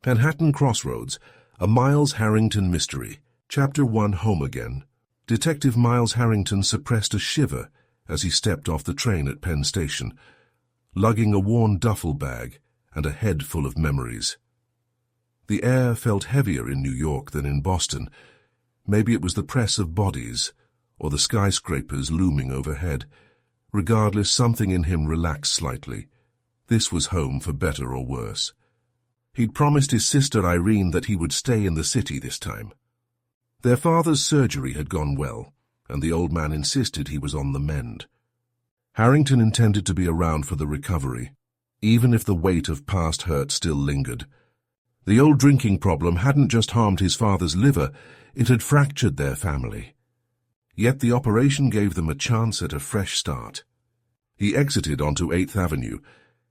Manhattan Crossroads, a Miles Harrington mystery. Chapter 1, Home Again. Detective Miles Harrington suppressed a shiver as he stepped off the train at Penn Station, lugging a worn duffel bag and a head full of memories. The air felt heavier in New York than in Boston. Maybe it was the press of bodies, or the skyscrapers looming overhead. Regardless, something in him relaxed slightly. This was home for better or worse. He'd promised his sister Irene that he would stay in the city this time. Their father's surgery had gone well, and the old man insisted he was on the mend. Harrington intended to be around for the recovery, even if the weight of past hurt still lingered. The old drinking problem hadn't just harmed his father's liver, it had fractured their family. Yet the operation gave them a chance at a fresh start. He exited onto 8th Avenue,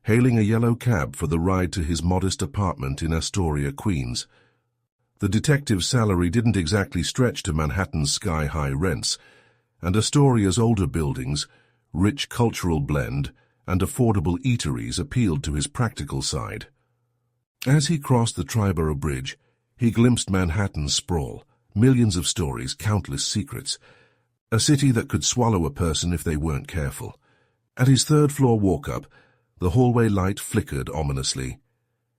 hailing a yellow cab for the ride to his modest apartment in Astoria, Queens. The detective's salary didn't exactly stretch to Manhattan's sky-high rents, and Astoria's older buildings, rich cultural blend, and affordable eateries appealed to his practical side. As he crossed the Triborough Bridge, he glimpsed Manhattan's sprawl, millions of stories, countless secrets, a city that could swallow a person if they weren't careful. At his third-floor walk-up, the hallway light flickered ominously,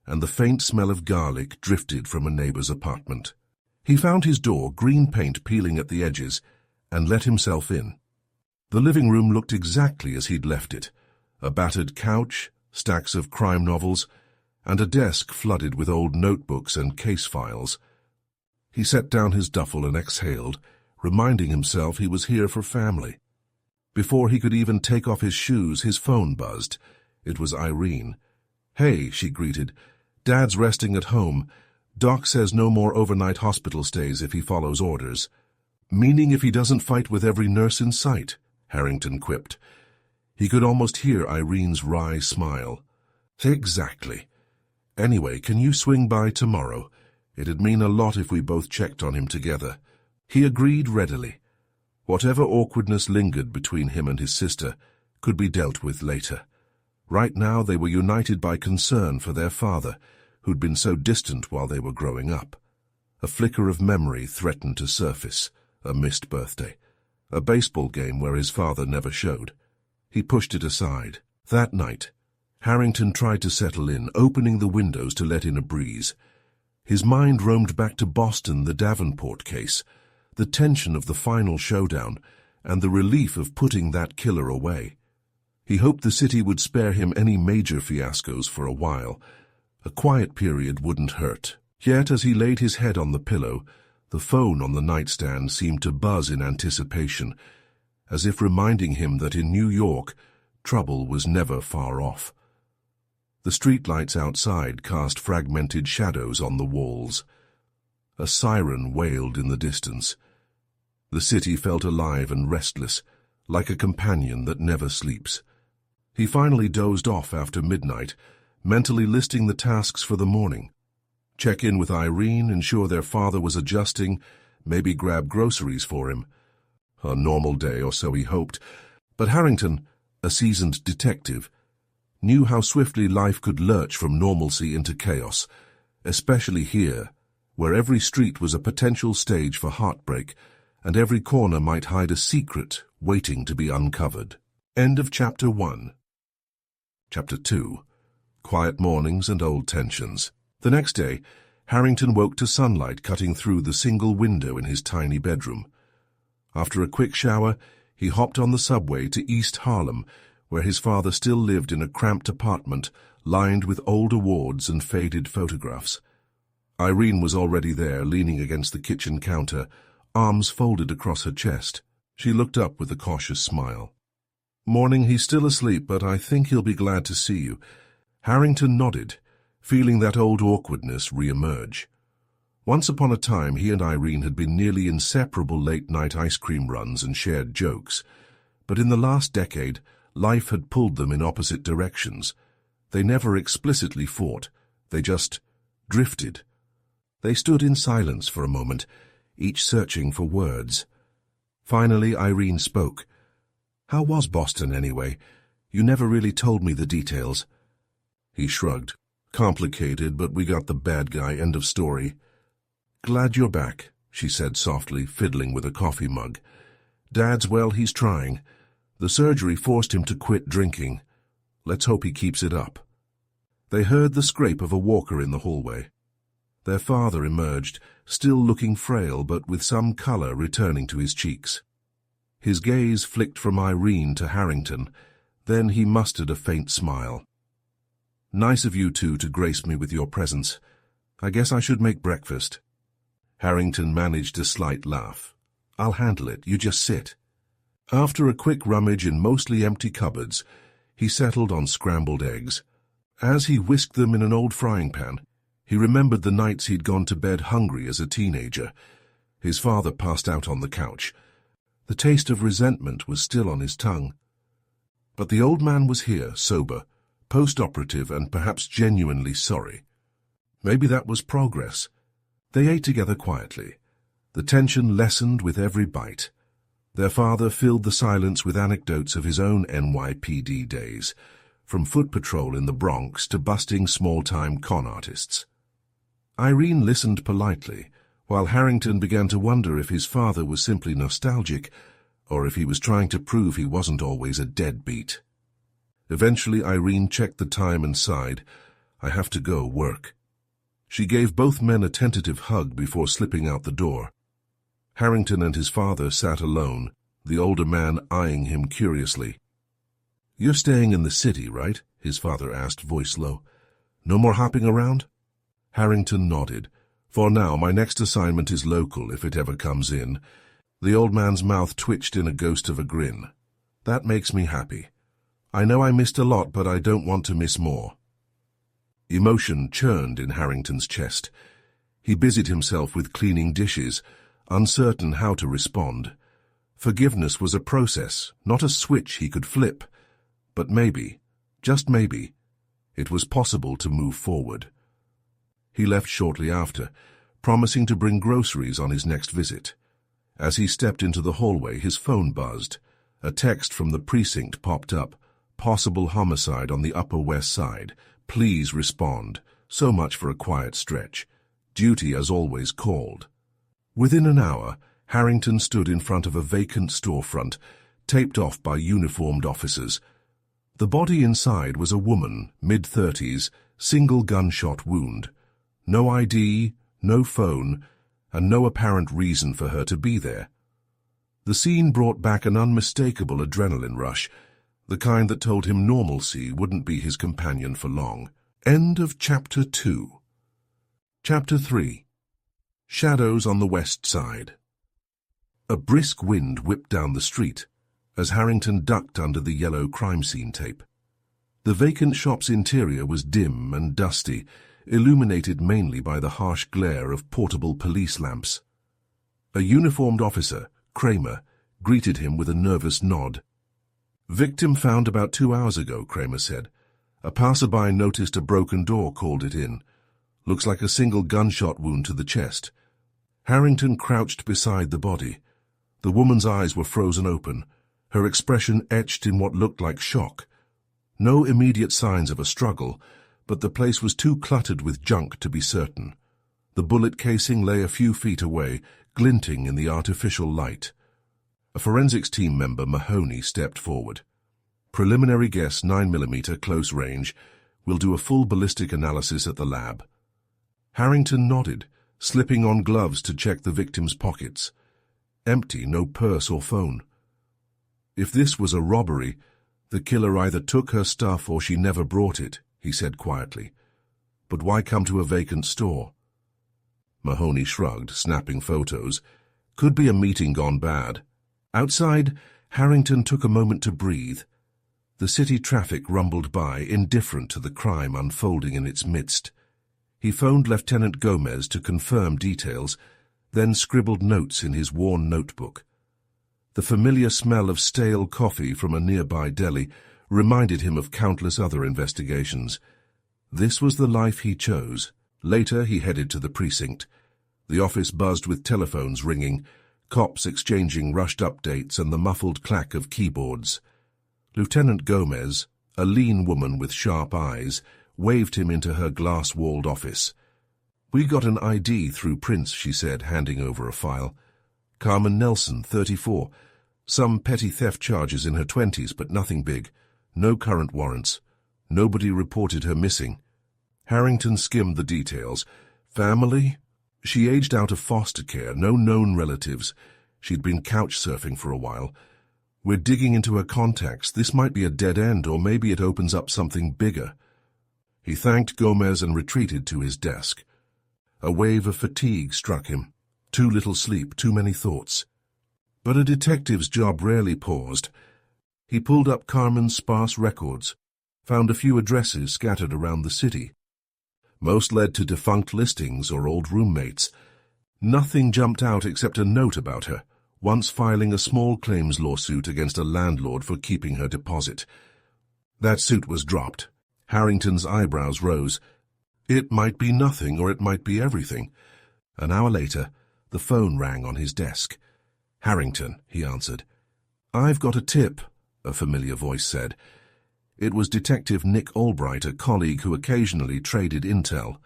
and the faint smell of garlic drifted from a neighbor's apartment. He found his door, green paint peeling at the edges, and let himself in. The living room looked exactly as he'd left it, a battered couch, stacks of crime novels, and a desk flooded with old notebooks and case files. He set down his duffel and exhaled, reminding himself he was here for family. Before he could even take off his shoes, his phone buzzed. It was Irene. "Hey," she greeted. "Dad's resting at home. Doc says no more overnight hospital stays if he follows orders." "Meaning if he doesn't fight with every nurse in sight," Harrington quipped. He could almost hear Irene's wry smile. "Exactly. Anyway, can you swing by tomorrow? It'd mean a lot if we both checked on him together." He agreed readily. Whatever awkwardness lingered between him and his sister could be dealt with later. Right now they were united by concern for their father, who'd been so distant while they were growing up. A flicker of memory threatened to surface, a missed birthday, a baseball game where his father never showed. He pushed it aside. That night, Harrington tried to settle in, opening the windows to let in a breeze. His mind roamed back to Boston, the Davenport case, the tension of the final showdown, and the relief of putting that killer away. He hoped the city would spare him any major fiascos for a while. A quiet period wouldn't hurt. Yet as he laid his head on the pillow, the phone on the nightstand seemed to buzz in anticipation, as if reminding him that in New York, trouble was never far off. The streetlights outside cast fragmented shadows on the walls. A siren wailed in the distance. The city felt alive and restless, like a companion that never sleeps. He finally dozed off after midnight, mentally listing the tasks for the morning. Check in with Irene, ensure their father was adjusting, maybe grab groceries for him. A normal day, or so he hoped. But Harrington, a seasoned detective, knew how swiftly life could lurch from normalcy into chaos, especially here, where every street was a potential stage for heartbreak, and every corner might hide a secret waiting to be uncovered. End of Chapter 1. Chapter 2. Quiet mornings and old tensions. The next day, Harrington woke to sunlight cutting through the single window in his tiny bedroom. After a quick shower, he hopped on the subway to East Harlem, where his father still lived in a cramped apartment lined with old awards and faded photographs. Irene was already there, leaning against the kitchen counter, arms folded across her chest. She looked up with a cautious smile. "Morning, he's still asleep, but I think he'll be glad to see you." Harrington nodded, feeling that old awkwardness re-emerge. Once upon a time, he and Irene had been nearly inseparable late-night ice cream runs and shared jokes. But in the last decade, life had pulled them in opposite directions. They never explicitly fought. They just drifted. They stood in silence for a moment, each searching for words. Finally, Irene spoke. "How was Boston, anyway? You never really told me the details." He shrugged. Complicated, but we got the bad guy, end of story. Glad you're back, she said softly, fiddling with a coffee mug. Dad's well, he's trying. The surgery forced him to quit drinking. Let's hope he keeps it up. They heard the scrape of a walker in the hallway. Their father emerged, still looking frail but with some color returning to his cheeks. His gaze flicked from Irene to Harrington, then he mustered a faint smile. Nice of you two to grace me with your presence. I guess I should make breakfast. Harrington managed a slight laugh. I'll handle it, you just sit. After a quick rummage in mostly empty cupboards, he settled on scrambled eggs. As he whisked them in an old frying pan, he remembered the nights he'd gone to bed hungry as a teenager. His father passed out on the couch. The taste of resentment was still on his tongue. But the old man was here, sober, post-operative and perhaps genuinely sorry. Maybe that was progress. They ate together quietly. The tension lessened with every bite. Their father filled the silence with anecdotes of his own NYPD days, from foot patrol in the Bronx to busting small-time con artists. Irene listened politely, while Harrington began to wonder if his father was simply nostalgic or if he was trying to prove he wasn't always a deadbeat. Eventually, Irene checked the time and sighed, I have to go work. She gave both men a tentative hug before slipping out the door. Harrington and his father sat alone, the older man eyeing him curiously. You're staying in the city, right? His father asked, voice low. No more hopping around? Harrington nodded. For now, my next assignment is local, if it ever comes in. The old man's mouth twitched in a ghost of a grin. That makes me happy. I know I missed a lot, but I don't want to miss more. Emotion churned in Harrington's chest. He busied himself with cleaning dishes, uncertain how to respond. Forgiveness was a process, not a switch he could flip. But maybe, just maybe, it was possible to move forward. He left shortly after, promising to bring groceries on his next visit. As he stepped into the hallway, his phone buzzed. A text from the precinct popped up. Possible homicide on the Upper West Side. Please respond. So much for a quiet stretch. Duty as always called. Within an hour, Harrington stood in front of a vacant storefront, taped off by uniformed officers. The body inside was a woman, mid-30s, single gunshot wound. No ID, no phone, and no apparent reason for her to be there. The scene brought back an unmistakable adrenaline rush, the kind that told him normalcy wouldn't be his companion for long. End of Chapter 2. Chapter 3. Shadows on the West Side. A brisk wind whipped down the street as Harrington ducked under the yellow crime scene tape. The vacant shop's interior was dim and dusty, illuminated mainly by the harsh glare of portable police lamps. A uniformed officer, Kramer, greeted him with a nervous nod. Victim found about 2 hours ago, Kramer said. A passerby noticed a broken door, called it in. Looks like a single gunshot wound to the chest. Harrington crouched beside the body. The woman's eyes were frozen open, her expression etched in what looked like shock. No immediate signs of a struggle, but the place was too cluttered with junk to be certain. The bullet casing lay a few feet away, glinting in the artificial light. A forensics team member, Mahoney, stepped forward. Preliminary guess 9mm close range. We'll do a full ballistic analysis at the lab. Harrington nodded, slipping on gloves to check the victim's pockets. Empty, no purse or phone. If this was a robbery, the killer either took her stuff or she never brought it, he said quietly. But why come to a vacant store? Mahoney shrugged, snapping photos. Could be a meeting gone bad. Outside, Harrington took a moment to breathe. The city traffic rumbled by, indifferent to the crime unfolding in its midst. He phoned Lieutenant Gomez to confirm details, then scribbled notes in his worn notebook. The familiar smell of stale coffee from a nearby deli reminded him of countless other investigations. This was the life he chose. Later, he headed to the precinct. The office buzzed with telephones ringing, cops exchanging rushed updates and the muffled clack of keyboards. Lieutenant Gomez, a lean woman with sharp eyes, waved him into her glass-walled office. "We got an ID through Prince," she said, handing over a file. "Carmen Nelson, 34. Some petty theft charges in her 20s, but nothing big. No current warrants. Nobody reported her missing." Harrington skimmed the details. "Family?" She aged out of foster care, no known relatives. She'd been couch-surfing for a while. "We're digging into her contacts. This might be a dead end, or maybe it opens up something bigger." He thanked Gomez and retreated to his desk. A wave of fatigue struck him. Too little sleep, too many thoughts. But a detective's job rarely paused. He pulled up Carmen's sparse records, found a few addresses scattered around the city. Most led to defunct listings or old roommates. Nothing jumped out except a note about her, once filing a small claims lawsuit against a landlord for keeping her deposit. That suit was dropped. Harrington's eyebrows rose. It might be nothing, or it might be everything. An hour later, the phone rang on his desk. "Harrington," he answered. "I've got a tip," a familiar voice said. It was Detective Nick Albright, a colleague who occasionally traded intel.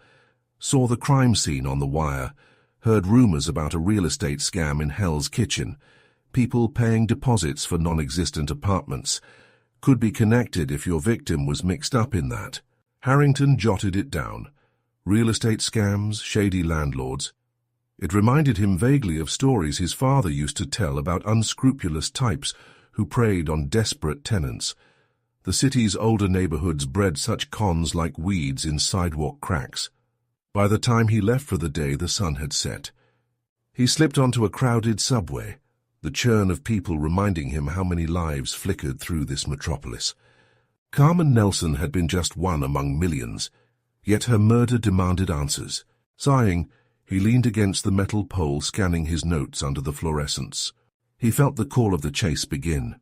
Saw the crime scene on the wire, heard rumors about a real estate scam in Hell's Kitchen, people paying deposits for non-existent apartments. Could be connected if your victim was mixed up in that. Harrington jotted it down. Real estate scams, shady landlords. It reminded him vaguely of stories his father used to tell about unscrupulous types who preyed on desperate tenants. The city's older neighborhoods bred such cons like weeds in sidewalk cracks. By the time he left for the day, the sun had set. He slipped onto a crowded subway, the churn of people reminding him how many lives flickered through this metropolis. Carmen Nelson had been just one among millions, yet her murder demanded answers. Sighing, he leaned against the metal pole, scanning his notes under the fluorescence. He felt the call of the chase begin.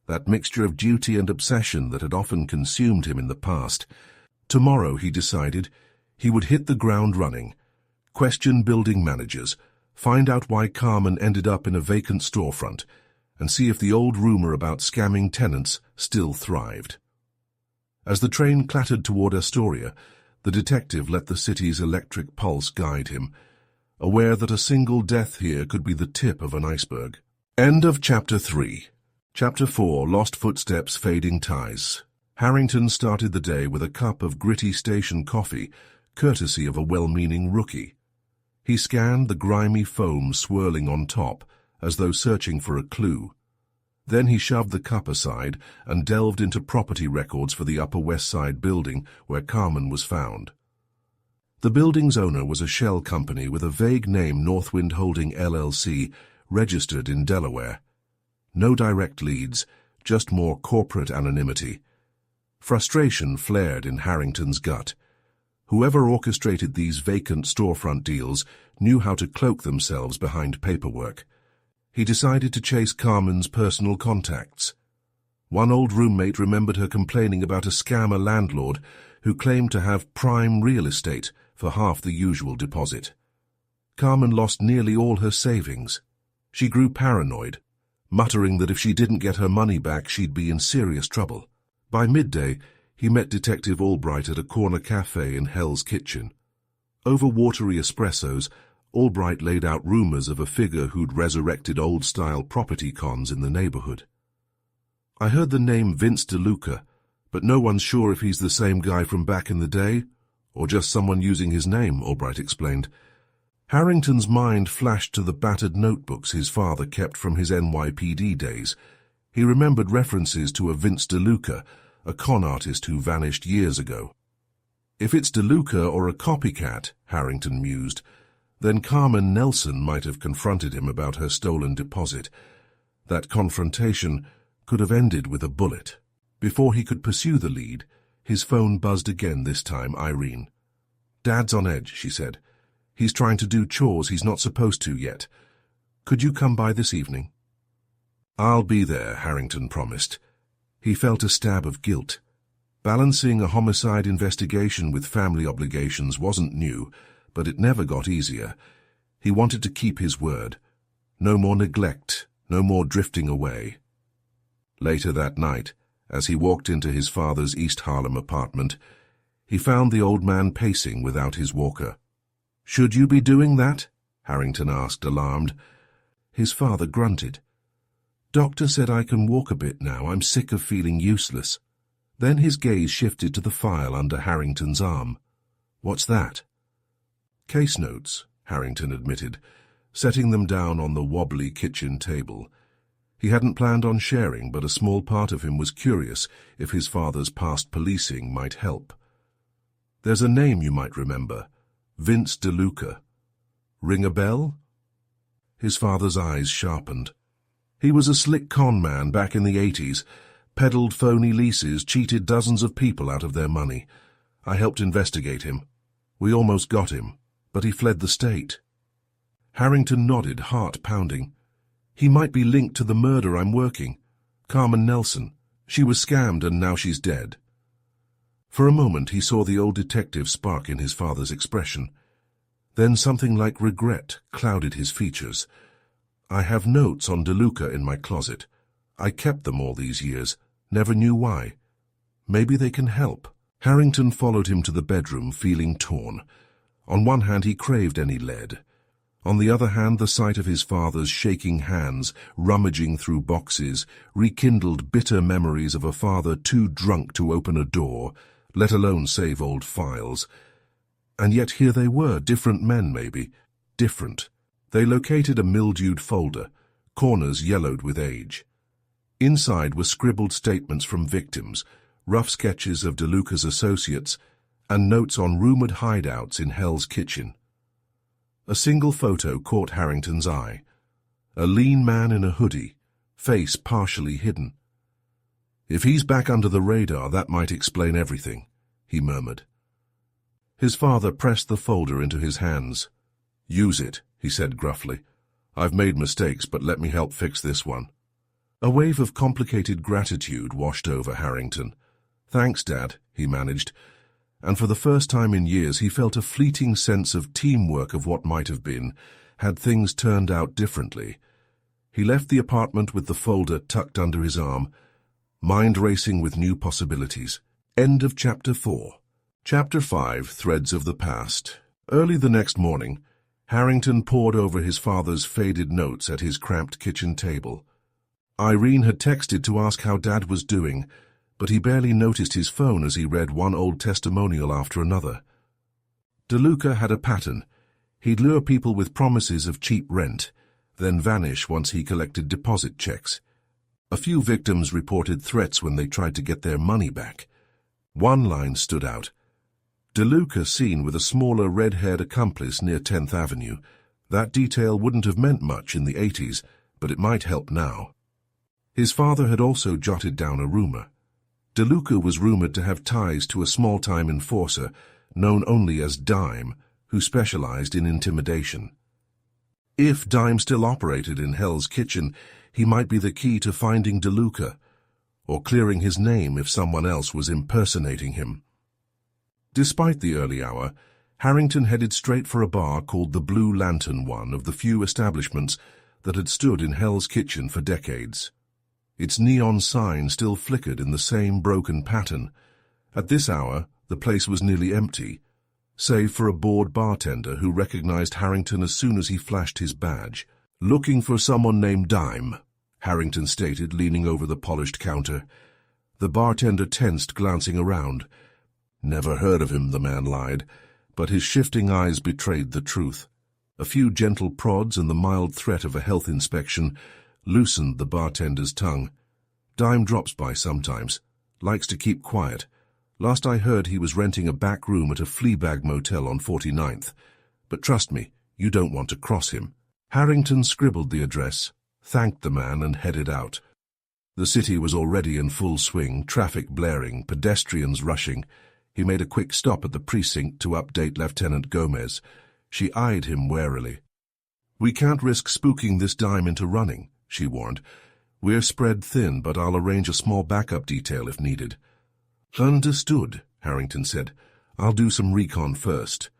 That mixture of duty and obsession that had often consumed him in the past. Tomorrow, he decided, he would hit the ground running, question building managers, find out why Carmen ended up in a vacant storefront, and see if the old rumor about scamming tenants still thrived. As the train clattered toward Astoria, the detective let the city's electric pulse guide him, aware that a single death here could be the tip of an iceberg. End of Chapter 3. Chapter 4, Lost Footsteps, Fading Ties. Harrington started the day with a cup of gritty station coffee, courtesy of a well-meaning rookie. He scanned the grimy foam swirling on top, as though searching for a clue. Then he shoved the cup aside and delved into property records for the Upper West Side building where Carmen was found. The building's owner was a shell company with a vague name, Northwind Holding LLC, registered in Delaware. No direct leads, just more corporate anonymity. Frustration flared in Harrington's gut. Whoever orchestrated these vacant storefront deals knew how to cloak themselves behind paperwork. He decided to chase Carmen's personal contacts. One old roommate remembered her complaining about a scammer landlord who claimed to have prime real estate for half the usual deposit. Carmen lost nearly all her savings. She grew paranoid, muttering that if she didn't get her money back, she'd be in serious trouble. By midday, he met Detective Albright at a corner cafe in Hell's Kitchen. Over watery espressos, Albright laid out rumors of a figure who'd resurrected old-style property cons in the neighborhood. "I heard the name Vince DeLuca, but no one's sure if he's the same guy from back in the day, or just someone using his name," Albright explained. Harrington's mind flashed to the battered notebooks his father kept from his NYPD days. He remembered references to a Vince DeLuca, a con artist who vanished years ago. If it's DeLuca or a copycat, Harrington mused, then Carmen Nelson might have confronted him about her stolen deposit. That confrontation could have ended with a bullet. Before he could pursue the lead, his phone buzzed again, this time Irene. "Dad's on edge," she said. "He's trying to do chores he's not supposed to yet. Could you come by this evening?" "I'll be there," Harrington promised. He felt a stab of guilt. Balancing a homicide investigation with family obligations wasn't new, but it never got easier. He wanted to keep his word. No more neglect, no more drifting away. Later that night, as he walked into his father's East Harlem apartment, He found the old man pacing without his walker. "Should you be doing that?" Harrington asked, alarmed. His father grunted. "Doctor said I can walk a bit now. I'm sick of feeling useless." Then his gaze shifted to the file under Harrington's arm. "What's that?" "Case notes," Harrington admitted, setting them down on the wobbly kitchen table. He hadn't planned on sharing, but a small part of him was curious if his father's past policing might help. "There's a name you might remember. Vince DeLuca. Ring a bell?" His father's eyes sharpened. "He was a slick con man back in the 80s, peddled phony leases, cheated dozens of people out of their money. I helped investigate him. We almost got him, but he fled the state." Harrington nodded, heart pounding. "He might be linked to the murder I'm working. Carmen Nelson. She was scammed and now she's dead." For a moment he saw the old detective spark in his father's expression. Then something like regret clouded his features. "I have notes on DeLuca in my closet. I kept them all these years, never knew why. Maybe they can help." Harrington followed him to the bedroom, feeling torn. On one hand he craved any lead. On the other hand, the sight of his father's shaking hands, rummaging through boxes, rekindled bitter memories of a father too drunk to open a door, let alone save old files. And yet here they were, different men maybe, different. They located a mildewed folder, corners yellowed with age. Inside were scribbled statements from victims, rough sketches of DeLuca's associates, and notes on rumored hideouts in Hell's Kitchen. A single photo caught Harrington's eye. A lean man in a hoodie, face partially hidden. "If he's back under the radar, that might explain everything," he murmured. His father pressed the folder into his hands. "Use it," he said gruffly. "I've made mistakes, but let me help fix this one." A wave of complicated gratitude washed over Harrington. "Thanks, Dad," he managed, and for the first time in years he felt a fleeting sense of teamwork of what might have been, had things turned out differently. He left the apartment with the folder tucked under his arm, mind racing with new possibilities. End of Chapter 4. Chapter 5, Threads of the Past. Early the next morning, Harrington pored over his father's faded notes at his cramped kitchen table. Irene had texted to ask how Dad was doing, but he barely noticed his phone as he read one old testimonial after another. DeLuca had a pattern. He'd lure people with promises of cheap rent, then vanish once he collected deposit checks. A few victims reported threats when they tried to get their money back. One line stood out. DeLuca seen with a smaller red-haired accomplice near 10th Avenue. That detail wouldn't have meant much in the 80s, but it might help now. His father had also jotted down a rumor. DeLuca was rumored to have ties to a small-time enforcer known only as Dime, who specialized in intimidation. If Dime still operated in Hell's Kitchen, he might be the key to finding DeLuca, or clearing his name if someone else was impersonating him. Despite the early hour, Harrington headed straight for a bar called the Blue Lantern, one of the few establishments that had stood in Hell's Kitchen for decades. Its neon sign still flickered in the same broken pattern. At this hour, the place was nearly empty, save for a bored bartender who recognized Harrington as soon as he flashed his badge. "Looking for someone named Dime," Harrington stated, leaning over the polished counter. The bartender tensed, glancing around. "Never heard of him," the man lied, but his shifting eyes betrayed the truth. A few gentle prods and the mild threat of a health inspection loosened the bartender's tongue. "Dime drops by sometimes. Likes to keep quiet. Last I heard he was renting a back room at a Fleabag motel on 49th. But trust me, you don't want to cross him." Harrington scribbled the address, thanked the man, and headed out. The city was already in full swing, traffic blaring, pedestrians rushing. He made a quick stop at the precinct to update Lieutenant Gomez. She eyed him warily. "We can't risk spooking this Dime into running," she warned. "We're spread thin, but I'll arrange a small backup detail if needed." "Understood," Harrington said. "I'll do some recon first."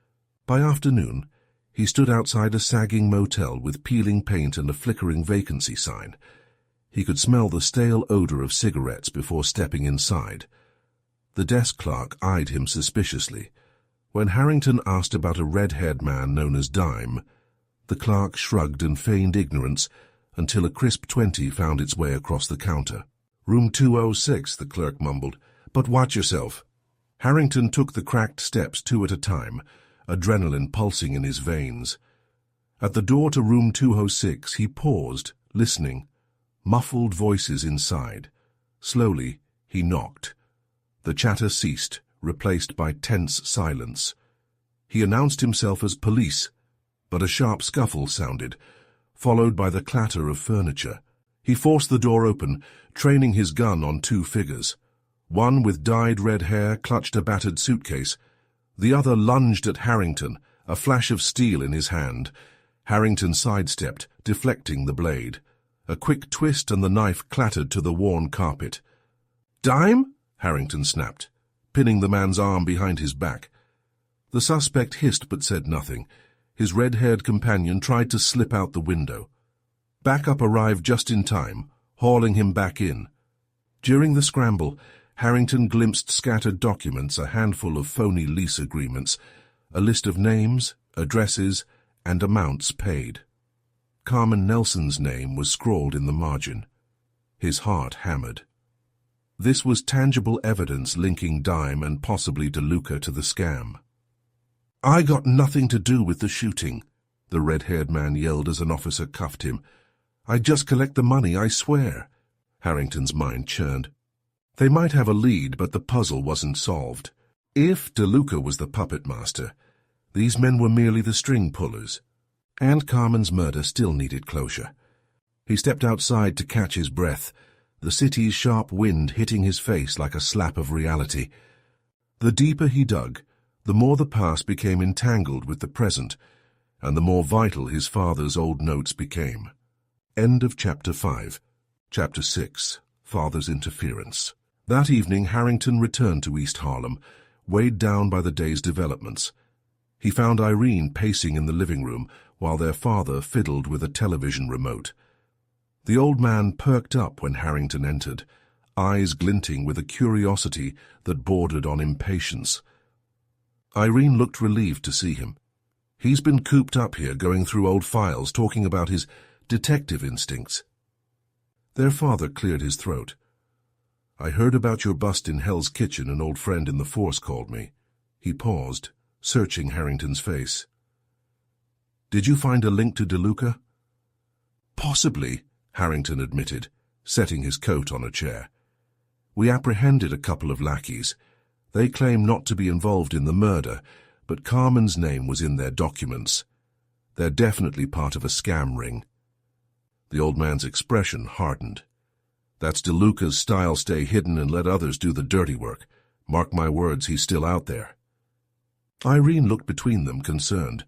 By afternoon, he stood outside a sagging motel with peeling paint and a flickering vacancy sign. He could smell the stale odor of cigarettes before stepping inside. The desk clerk eyed him suspiciously. When Harrington asked about a red-haired man known as Dime, the clerk shrugged and feigned ignorance until a crisp 20 found its way across the counter. "Room 206, the clerk mumbled. "But watch yourself." Harrington took the cracked steps 2 at a time, adrenaline pulsing in his veins. At the door to room 206, he paused, listening. Muffled voices inside. Slowly, he knocked. The chatter ceased, replaced by tense silence. He announced himself as police, but a sharp scuffle sounded, followed by the clatter of furniture. He forced the door open, training his gun on 2 figures. One with dyed red hair clutched a battered suitcase. The other lunged at Harrington, a flash of steel in his hand. Harrington sidestepped, deflecting the blade. A quick twist and the knife clattered to the worn carpet. "Dime?" Harrington snapped, pinning the man's arm behind his back. The suspect hissed but said nothing. His red-haired companion tried to slip out the window. Backup arrived just in time, hauling him back in. During the scramble, Harrington glimpsed scattered documents, a handful of phony lease agreements, a list of names, addresses, and amounts paid. Carmen Nelson's name was scrawled in the margin. His heart hammered. This was tangible evidence linking Dime and possibly DeLuca to the scam. "I got nothing to do with the shooting," the red-haired man yelled as an officer cuffed him. "I just collect the money, I swear." Harrington's mind churned. They might have a lead, but the puzzle wasn't solved. If DeLuca was the puppet master, these men were merely the string pullers. And Carmen's murder still needed closure. He stepped outside to catch his breath, the city's sharp wind hitting his face like a slap of reality. The deeper he dug, the more the past became entangled with the present, and the more vital his father's old notes became. End of Chapter 5. Chapter 6. Father's Interference. That evening, Harrington returned to East Harlem, weighed down by the day's developments. He found Irene pacing in the living room while their father fiddled with a television remote. The old man perked up when Harrington entered, eyes glinting with a curiosity that bordered on impatience. Irene looked relieved to see him. "He's been cooped up here going through old files, talking about his detective instincts." Their father cleared his throat. "I heard about your bust in Hell's Kitchen. An old friend in the force called me." He paused, searching Harrington's face. "Did you find a link to DeLuca?" "Possibly," Harrington admitted, setting his coat on a chair. "We apprehended a couple of lackeys. They claim not to be involved in the murder, but Carmen's name was in their documents. They're definitely part of a scam ring." The old man's expression hardened. "That's DeLuca's style, stay hidden and let others do the dirty work. Mark my words, he's still out there." Irene looked between them, concerned.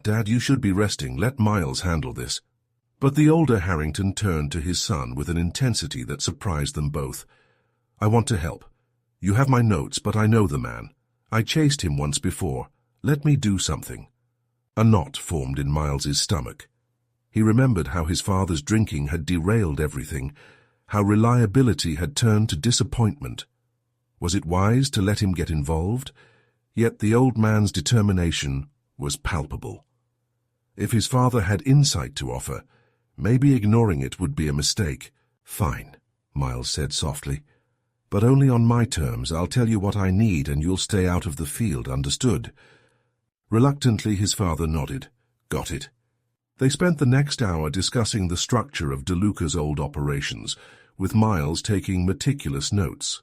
"Dad, you should be resting. Let Miles handle this." But the older Harrington turned to his son with an intensity that surprised them both. "I want to help. You have my notes, but I know the man. I chased him once before. Let me do something." A knot formed in Miles's stomach. He remembered how his father's drinking had derailed everything, how reliability had turned to disappointment. Was it wise to let him get involved? Yet the old man's determination was palpable. If his father had insight to offer, maybe ignoring it would be a mistake. "Fine," Miles said softly. "But only on my terms. I'll tell you what I need and you'll stay out of the field, understood?" Reluctantly, his father nodded. "Got it." They spent the next hour discussing the structure of DeLuca's old operations, with Miles taking meticulous notes.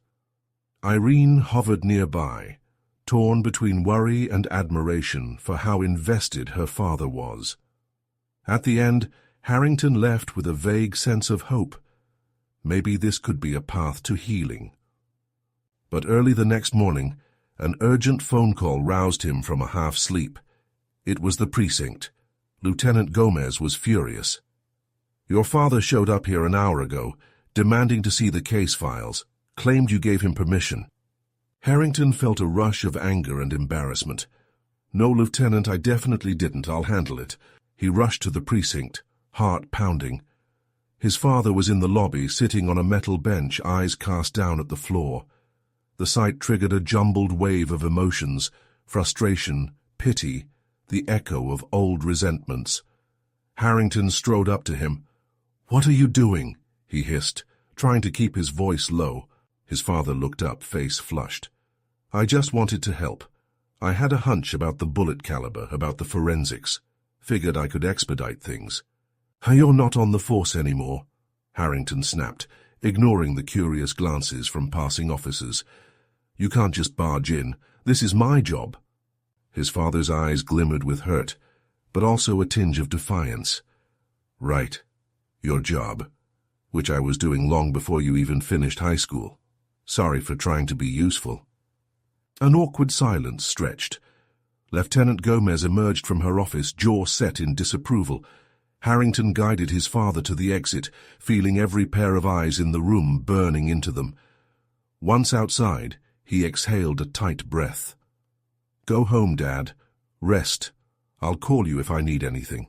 Irene hovered nearby, torn between worry and admiration for how invested her father was. At the end, Harrington left with a vague sense of hope. Maybe this could be a path to healing. But early the next morning, an urgent phone call roused him from a half-sleep. It was the precinct. Lieutenant Gomez was furious. "Your father showed up here an hour ago, demanding to see the case files, claimed you gave him permission." Harrington felt a rush of anger and embarrassment. "No, Lieutenant, I definitely didn't. I'll handle it." He rushed to the precinct, heart pounding. His father was in the lobby, sitting on a metal bench, eyes cast down at the floor. The The sight triggered a jumbled wave of emotions, frustration, pity, the echo of old resentments. Harrington strode up to him. "What are you doing?" he hissed, trying to keep his voice low. His father looked up, face flushed. "I just wanted to help. I had a hunch about the bullet caliber, about the forensics. Figured I could expedite things." "You're not on the force anymore," Harrington snapped, ignoring the curious glances from passing officers. "You can't just barge in. This is my job." His father's eyes glimmered with hurt, but also a tinge of defiance. "Right. Your job, which I was doing long before you even finished high school. Sorry for trying to be useful." An awkward silence stretched. Lieutenant Gomez emerged from her office, jaw set in disapproval. Harrington guided his father to the exit, feeling every pair of eyes in the room burning into them. Once outside, he exhaled a tight breath. "Go home, Dad. Rest. I'll call you if I need anything."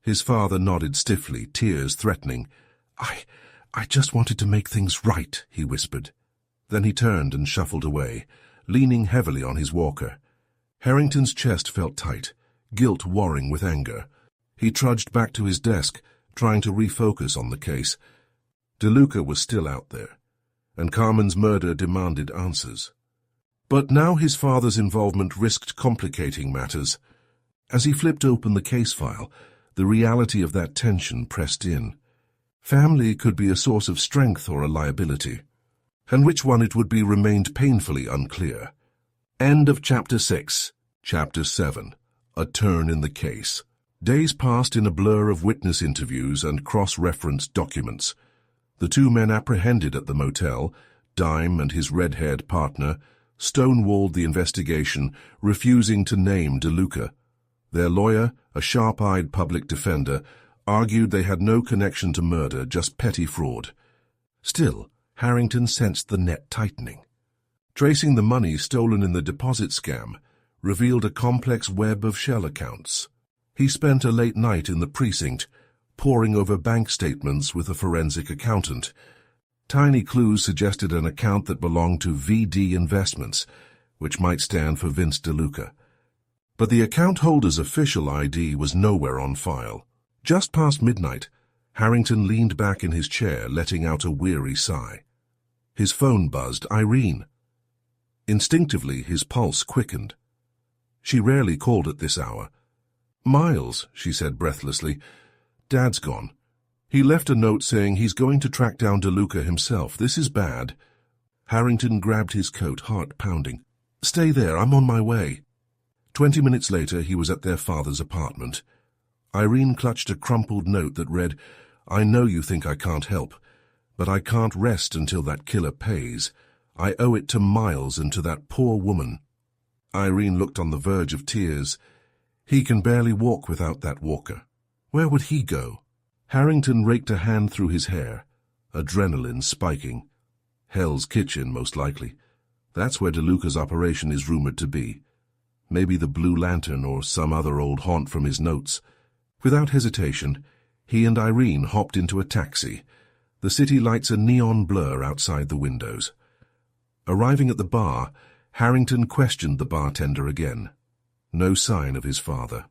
His father nodded stiffly, tears threatening. I just wanted to make things right," he whispered. Then he turned and shuffled away, leaning heavily on his walker. Harrington's chest felt tight, guilt warring with anger. He trudged back to his desk, trying to refocus on the case. DeLuca was still out there, and Carmen's murder demanded answers. But now his father's involvement risked complicating matters. As he flipped open the case file, the reality of that tension pressed in. Family could be a source of strength or a liability, and which one it would be remained painfully unclear. End of Chapter 6. Chapter 7. A Turn in the Case. Days passed in a blur of witness interviews and cross-referenced documents. The two men apprehended at the motel, Dime and his red-haired partner, stonewalled the investigation, refusing to name DeLuca. Their lawyer, a sharp-eyed public defender, argued they had no connection to murder, just petty fraud. Still, Harrington sensed the net tightening. Tracing the money stolen in the deposit scam revealed a complex web of shell accounts. He spent a late night in the precinct, poring over bank statements with a forensic accountant. Tiny clues suggested an account that belonged to VD Investments, which might stand for Vince DeLuca. But the account holder's official ID was nowhere on file. Just past midnight, Harrington leaned back in his chair, letting out a weary sigh. His phone buzzed. Irene. Instinctively, his pulse quickened. She rarely called at this hour. "Miles," she said breathlessly. "Dad's gone. He left a note saying he's going to track down DeLuca himself. This is bad." Harrington grabbed his coat, heart pounding. "Stay there, I'm on my way." 20 minutes later, he was at their father's apartment. Irene clutched a crumpled note that read, "I know you think I can't help, but I can't rest until that killer pays. I owe it to Miles and to that poor woman." Irene looked on the verge of tears. He can barely walk without that walker. Where would he go? Harrington raked a hand through his hair, adrenaline spiking. Hell's Kitchen, most likely. That's where DeLuca's operation is rumored to be. Maybe the Blue Lantern or some other old haunt from his notes. Without hesitation, he and Irene hopped into a taxi, the city lights a neon blur outside the windows. Arriving at the bar, Harrington questioned the bartender again. No sign of his father.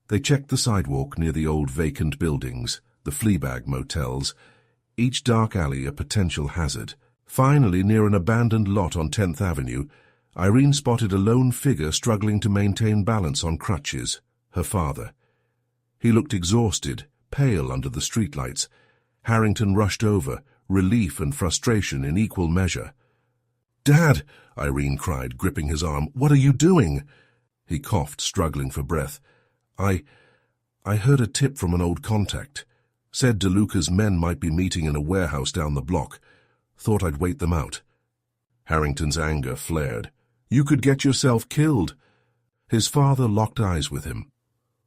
They checked the sidewalk near the old vacant buildings, the Fleabag motels, each dark alley a potential hazard. Finally, near an abandoned lot on 10th Avenue, Irene spotted a lone figure struggling to maintain balance on crutches, her father. He looked exhausted, pale under the streetlights. Harrington rushed over, relief and frustration in equal measure. "Dad!" Irene cried, gripping his arm. "What are you doing?" He coughed, struggling for breath. I heard a tip from an old contact. Said DeLuca's men might be meeting in a warehouse down the block. Thought I'd wait them out." Harrington's anger flared. "You could get yourself killed." His father locked eyes with him.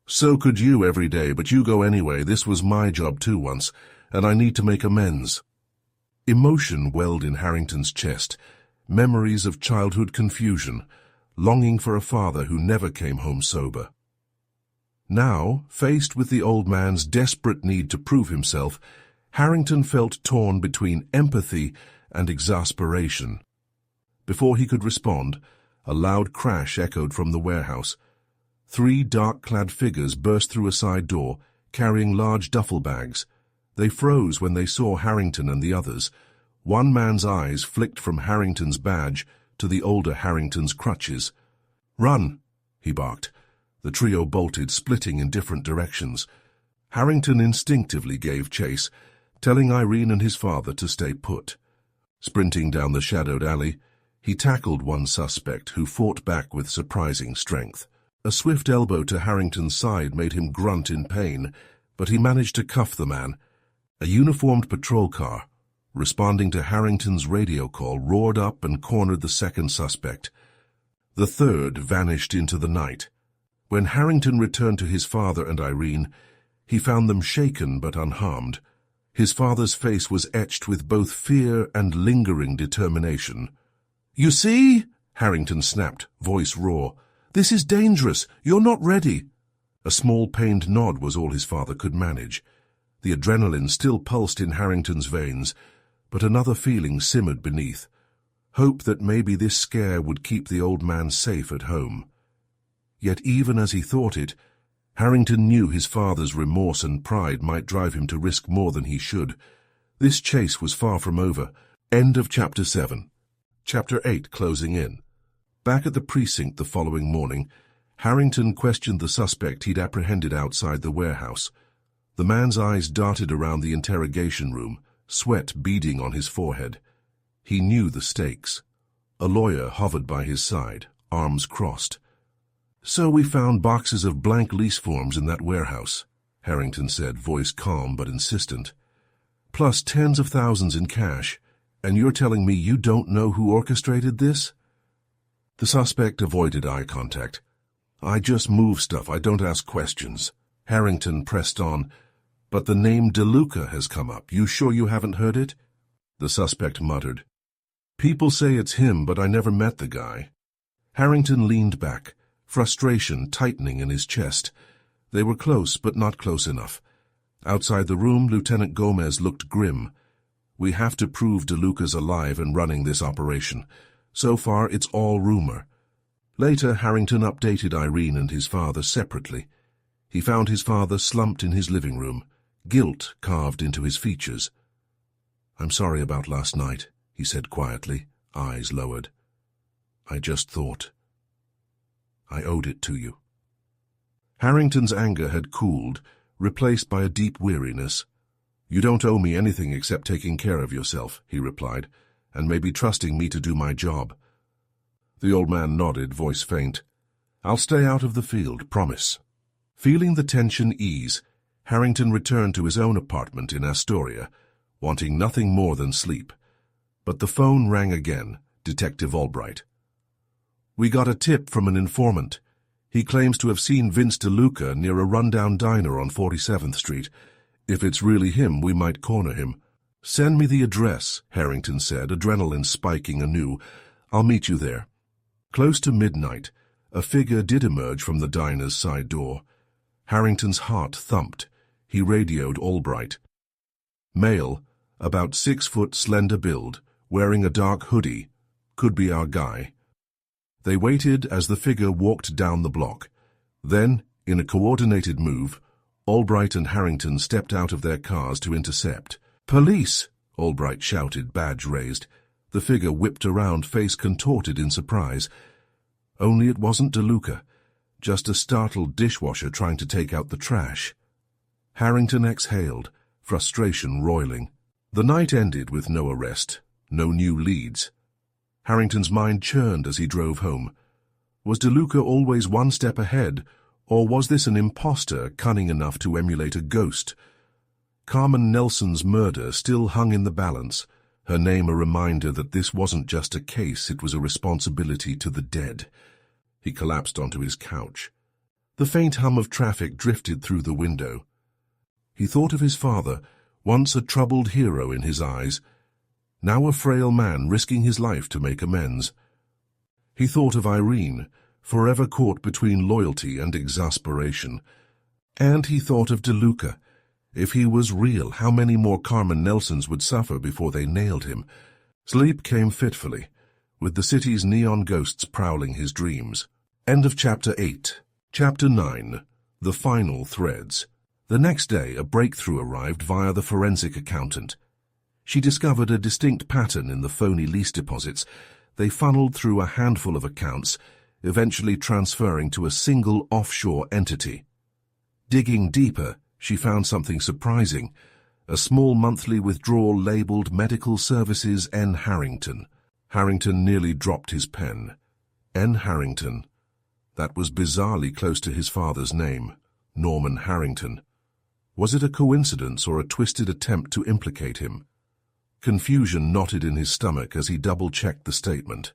"So could you every day, but you go anyway. This was my job too once, and I need to make amends." Emotion welled in Harrington's chest, memories of childhood confusion, longing for a father who never came home sober. Now, faced with the old man's desperate need to prove himself, Harrington felt torn between empathy and exasperation. Before he could respond, a loud crash echoed from the warehouse. 3 dark-clad figures burst through a side door, carrying large duffel bags. They froze when they saw Harrington and the others. One man's eyes flicked from Harrington's badge to the older Harrington's crutches. "Run!" he barked. The trio bolted, splitting in different directions. Harrington instinctively gave chase, telling Irene and his father to stay put. Sprinting down the shadowed alley, he tackled one suspect who fought back with surprising strength. A swift elbow to Harrington's side made him grunt in pain, but he managed to cuff the man. A uniformed patrol car, responding to Harrington's radio call, roared up and cornered the second suspect. The third vanished into the night. When Harrington returned to his father and Irene, he found them shaken but unharmed. His father's face was etched with both fear and lingering determination. "You see?" Harrington snapped, voice raw. "This is dangerous. You're not ready." A small pained nod was all his father could manage. The adrenaline still pulsed in Harrington's veins, but another feeling simmered beneath. Hope that maybe this scare would keep the old man safe at home. Yet even as he thought it, Harrington knew his father's remorse and pride might drive him to risk more than he should. This chase was far from over. End of Chapter 7. Chapter 8 closing in. Back at the precinct the following morning, Harrington questioned the suspect he'd apprehended outside the warehouse. The man's eyes darted around the interrogation room, sweat beading on his forehead. He knew the stakes. A lawyer hovered by his side, arms crossed. "So we found boxes of blank lease forms in that warehouse," Harrington said, voice calm but insistent. "Plus tens of thousands in cash, and you're telling me you don't know who orchestrated this?" The suspect avoided eye contact. "I just move stuff, I don't ask questions." Harrington pressed on. "But the name DeLuca has come up. You sure you haven't heard it?" The suspect muttered. "People say it's him, but I never met the guy." Harrington leaned back, frustration tightening in his chest. They were close, but not close enough. Outside the room, Lieutenant Gomez looked grim. "We have to prove DeLuca's alive and running this operation. So far, it's all rumor." Later, Harrington updated Irene and his father separately. He found his father slumped in his living room, guilt carved into his features. "I'm sorry about last night," he said quietly, eyes lowered. "I just thought I owed it to you." Harrington's anger had cooled, replaced by a deep weariness. "You don't owe me anything except taking care of yourself," he replied, "and maybe trusting me to do my job." The old man nodded, voice faint. "I'll stay out of the field, promise." Feeling the tension ease, Harrington returned to his own apartment in Astoria, wanting nothing more than sleep. But the phone rang again, Detective Albright. "We got a tip from an informant. He claims to have seen Vince DeLuca near a rundown diner on 47th Street. If it's really him, we might corner him." "Send me the address," Harrington said, adrenaline spiking anew. "I'll meet you there." Close to midnight, a figure did emerge from the diner's side door. Harrington's heart thumped. He radioed Albright. "Male, about 6 foot, slender build, wearing a dark hoodie. Could be our guy." They waited as the figure walked down the block. Then, in a coordinated move, Albright and Harrington stepped out of their cars to intercept. "Police!" Albright shouted, badge raised. The figure whipped around, face contorted in surprise. Only it wasn't DeLuca, just a startled dishwasher trying to take out the trash. Harrington exhaled, frustration roiling. The night ended with no arrest, no new leads. Harrington's mind churned as he drove home. Was DeLuca always one step ahead, or was this an imposter cunning enough to emulate a ghost? Carmen Nelson's murder still hung in the balance, her name a reminder that this wasn't just a case, it was a responsibility to the dead. He collapsed onto his couch. The faint hum of traffic drifted through the window. He thought of his father, once a troubled hero in his eyes, now a frail man risking his life to make amends. He thought of Irene, forever caught between loyalty and exasperation. And he thought of DeLuca. If he was real, how many more Carmen Nelsons would suffer before they nailed him? Sleep came fitfully. with the city's neon ghosts prowling his dreams. End of Chapter 8. Chapter 9. The Final Threads. The next day, a breakthrough arrived via the forensic accountant. She discovered a distinct pattern in the phony lease deposits. They funneled through a handful of accounts, eventually transferring to a single offshore entity. Digging deeper, she found something surprising: a small monthly withdrawal labeled Medical Services N. Harrington. Harrington nearly dropped his pen. N. Harrington. That was bizarrely close to his father's name, Norman Harrington. Was it a coincidence or a twisted attempt to implicate him? Confusion knotted in his stomach as he double-checked the statement.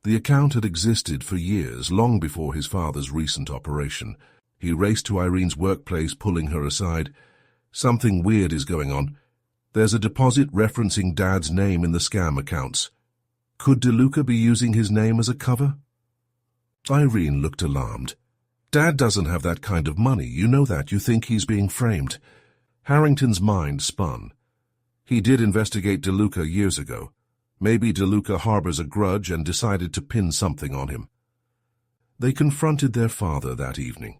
The account had existed for years, long before his father's recent operation. He raced to Irene's workplace, pulling her aside. "Something weird is going on. There's a deposit referencing Dad's name in the scam accounts. Could DeLuca be using his name as a cover?" Irene looked alarmed. "Dad doesn't have that kind of money. You know that. You think he's being framed." Harrington's mind spun. He did investigate DeLuca years ago. Maybe DeLuca harbors a grudge and decided to pin something on him. They confronted their father that evening.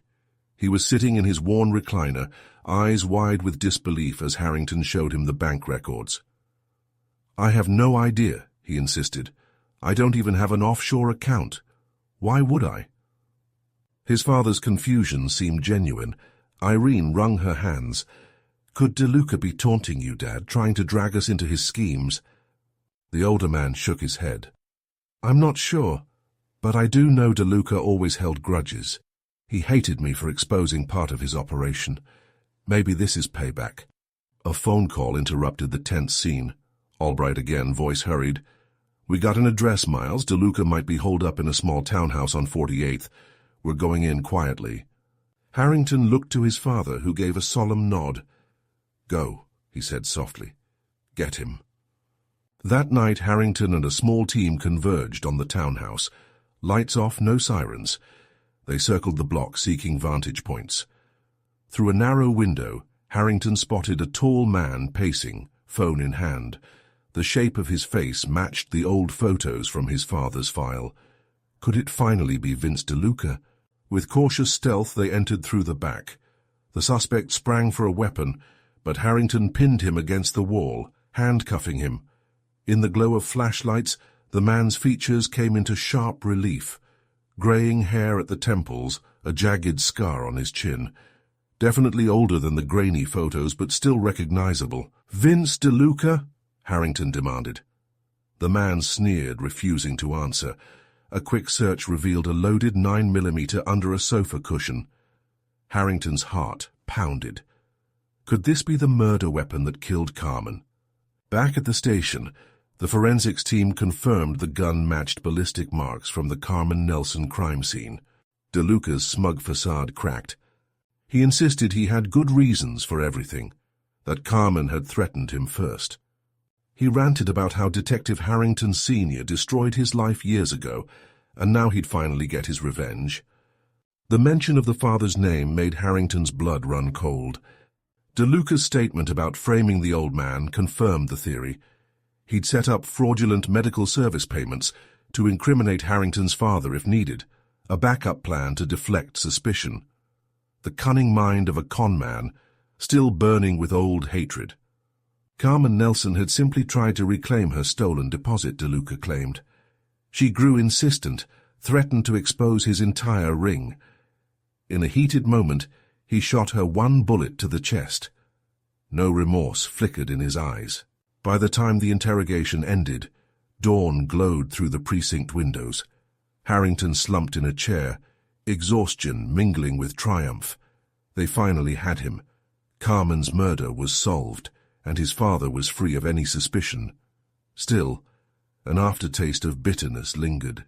He was sitting in his worn recliner, eyes wide with disbelief as Harrington showed him the bank records. "I have no idea," he insisted. "I don't even have an offshore account. Why would I?" His father's confusion seemed genuine. Irene wrung her hands. "Could DeLuca be taunting you, Dad, trying to drag us into his schemes?" The older man shook his head. "I'm not sure, but I do know DeLuca always held grudges. He hated me for exposing part of his operation. Maybe this is payback." A phone call interrupted the tense scene. Albright again, voice hurried. "We got an address, Miles. DeLuca might be holed up in a small townhouse on 48th. We're going in quietly." Harrington looked to his father, who gave a solemn nod. "Go," he said softly. "Get him." That night, Harrington and a small team converged on the townhouse. Lights off, no sirens. They circled the block, seeking vantage points. Through a narrow window, Harrington spotted a tall man pacing, phone in hand. The shape of his face matched the old photos from his father's file. Could it finally be Vince DeLuca? With cautious stealth, they entered through the back. The suspect sprang for a weapon, but Harrington pinned him against the wall, handcuffing him. In the glow of flashlights, the man's features came into sharp relief. Graying hair at the temples, a jagged scar on his chin. Definitely older than the grainy photos, but still recognizable. "Vince DeLuca?" Harrington demanded. The man sneered, refusing to answer. A quick search revealed a loaded 9mm under a sofa cushion. Harrington's heart pounded. Could this be the murder weapon that killed Carmen? Back at the station, the forensics team confirmed the gun matched ballistic marks from the Carmen Nelson crime scene. DeLuca's smug facade cracked. He insisted he had good reasons for everything, that Carmen had threatened him first. He ranted about how Detective Harrington Sr. destroyed his life years ago, and now he'd finally get his revenge. The mention of the father's name made Harrington's blood run cold. DeLuca's statement about framing the old man confirmed the theory. He'd set up fraudulent medical service payments to incriminate Harrington's father if needed, a backup plan to deflect suspicion. The cunning mind of a con man, still burning with old hatred. Carmen Nelson had simply tried to reclaim her stolen deposit, DeLuca claimed. She grew insistent, threatened to expose his entire ring. In a heated moment, he shot her one bullet to the chest. No remorse flickered in his eyes. By the time the interrogation ended, dawn glowed through the precinct windows. Harrington slumped in a chair, exhaustion mingling with triumph. They finally had him. Carmen's murder was solved, and his father was free of any suspicion. Still, an aftertaste of bitterness lingered.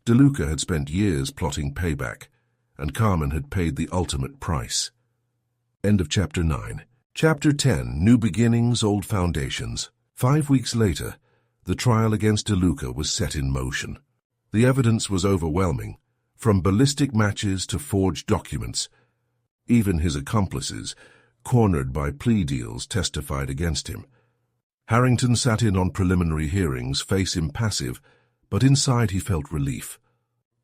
DeLuca had spent years plotting payback, and Carmen had paid the ultimate price. End of Chapter 9. Chapter 10, New Beginnings, Old Foundations. 5 weeks later, the trial against DeLuca was set in motion. The evidence was overwhelming, from ballistic matches to forged documents. Even his accomplices, cornered by plea deals, testified against him. Harrington sat in on preliminary hearings, face impassive, but inside he felt relief.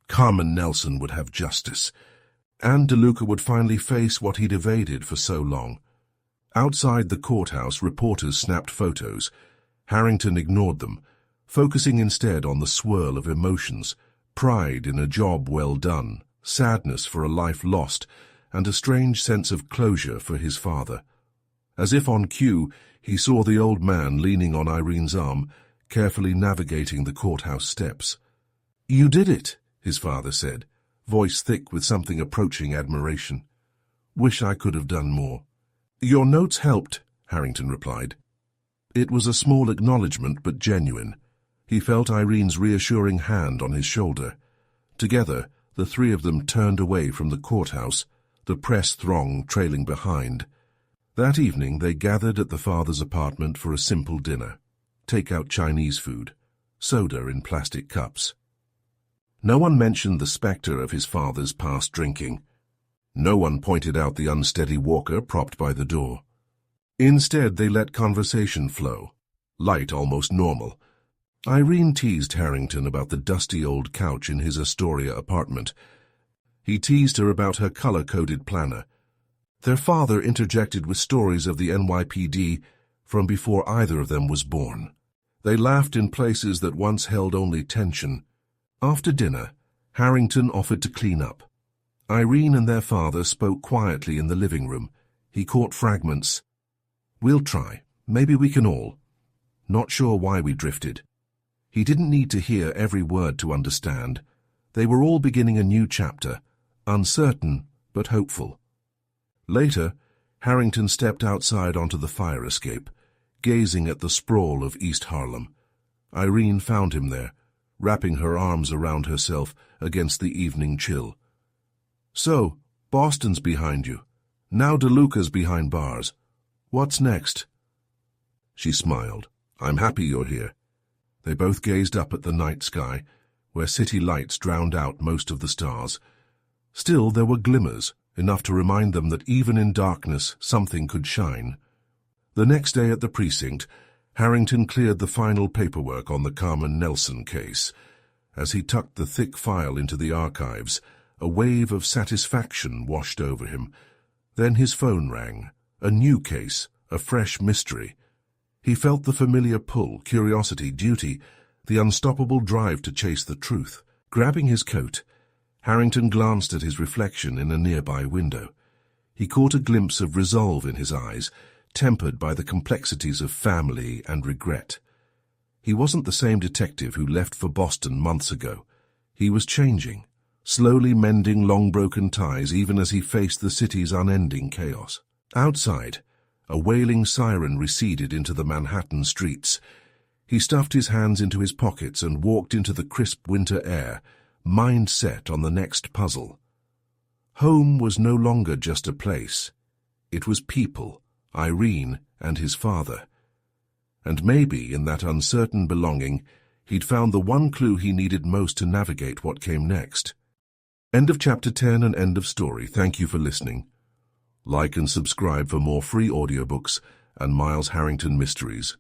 Carmen Nelson would have justice, and DeLuca would finally face what he'd evaded for so long. Outside the courthouse, reporters snapped photos. Harrington ignored them, focusing instead on the swirl of emotions: pride in a job well done, sadness for a life lost, and a strange sense of closure for his father. As if on cue, he saw the old man leaning on Irene's arm, carefully navigating the courthouse steps. "You did it," his father said, voice thick with something approaching admiration. "Wish I could have done more." "Your notes helped," Harrington replied. It was a small acknowledgement, but genuine. He felt Irene's reassuring hand on his shoulder. Together, the three of them turned away from the courthouse, the press throng trailing behind. That evening they gathered at the father's apartment for a simple dinner: take-out Chinese food, soda in plastic cups. No one mentioned the spectre of his father's past drinking. No one pointed out the unsteady walker propped by the door. Instead, they let conversation flow, light, almost normal. Irene teased Harrington about the dusty old couch in his Astoria apartment. He teased her about her color-coded planner. Their father interjected with stories of the NYPD from before either of them was born. They laughed in places that once held only tension. After dinner, Harrington offered to clean up. Irene and their father spoke quietly in the living room. He caught fragments. "We'll try. Maybe we can all. Not sure why we drifted." He didn't need to hear every word to understand. They were all beginning a new chapter, uncertain but hopeful. Later, Harrington stepped outside onto the fire escape, gazing at the sprawl of East Harlem. Irene found him there, wrapping her arms around herself against the evening chill. "So, Boston's behind you. Now DeLuca's behind bars. What's next?" She smiled. "I'm happy you're here." They both gazed up at the night sky, where city lights drowned out most of the stars. Still, there were glimmers, enough to remind them that even in darkness something could shine. The next day at the precinct, Harrington cleared the final paperwork on the Carmen Nelson case. As he tucked the thick file into the archives, a wave of satisfaction washed over him. Then his phone rang. A new case, a fresh mystery. He felt the familiar pull, curiosity, duty, the unstoppable drive to chase the truth. Grabbing his coat, Harrington glanced at his reflection in a nearby window. He caught a glimpse of resolve in his eyes, tempered by the complexities of family and regret. He wasn't the same detective who left for Boston months ago. He was changing, slowly mending long-broken ties even as he faced the city's unending chaos. Outside, a wailing siren receded into the Manhattan streets. He stuffed his hands into his pockets and walked into the crisp winter air, mind set on the next puzzle. Home was no longer just a place. It was people, Irene and his father. And maybe, in that uncertain belonging, he'd found the one clue he needed most to navigate what came next. End of Chapter 10 and end of story. Thank you for listening. Like and subscribe for more free audiobooks and Miles Harrington mysteries.